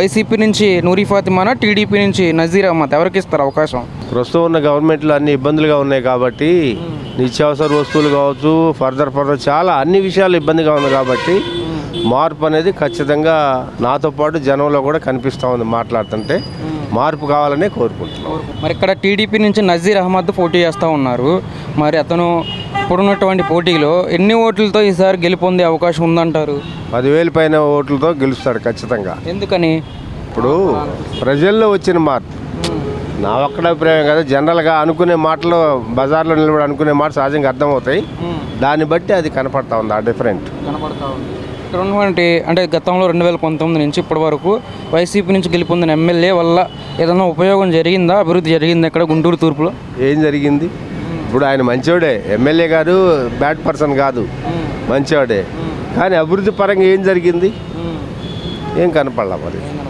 YCP నుంచి నూరి ఫాతిమానా, TDP నుంచి నజీర్ అహ్మద్ ఎవరికి ఇస్తారు అవకాశం? ప్రస్తుతం ఉన్న గవర్నమెంట్లో అన్ని ఇబ్బందులుగా ఉన్నాయి కాబట్టి నిత్యావసర వస్తువులు కావచ్చు, ఫర్దర్ చాలా అన్ని విషయాలు ఇబ్బందిగా ఉంది కాబట్టి మార్పు అనేది ఖచ్చితంగా నాతో పాటు జనంలో కూడా కనిపిస్తూ ఉంది. మాట్లాడుతుంటే మార్పు కావాలనే కోరుకుంటున్నాం. మరి ఇక్కడ టీడీపీ నుంచి నజీర్ అహ్మద్ పోటీ చేస్తూ ఉన్నారు. మరి అతను ఇప్పుడున్నటువంటి పోటీలో ఎన్ని ఓట్లతో ఈసారి గెలుపొందే అవకాశం ఉందంటారు? 10,000 పైన ఓట్లతో గెలుస్తాడు ఖచ్చితంగా. ఎందుకని? ఇప్పుడు ప్రజల్లో వచ్చిన మార్పు నా ఒక్కడ అభిప్రాయం కదా, జనరల్గా అనుకునే మాటలు బజార్లో నిలబడి అనుకునే మాట సహజంగా అర్థమవుతాయి. దాన్ని బట్టి అది కనపడతా ఉంది. ఆ డిఫరెంట్ కనపడతా ఉంది. ఇక్కడ ఉన్నటువంటి అంటే గతంలో 2019 నుంచి ఇప్పటి వరకు వైసీపీ నుంచి గెలుపొందిన ఎమ్మెల్యే వల్ల ఏదైనా ఉపయోగం జరిగిందా, అభివృద్ధి జరిగిందా ఇక్కడ గుంటూరు తూర్పులో? ఏం జరిగింది? ఇప్పుడు ఆయన మంచివాడే, ఎమ్మెల్యే గారు బ్యాడ్ పర్సన్ కాదు, మంచివాడే. కానీ అభివృద్ధి పరంగా ఏం జరిగింది? ఏం కనపడలా మరి.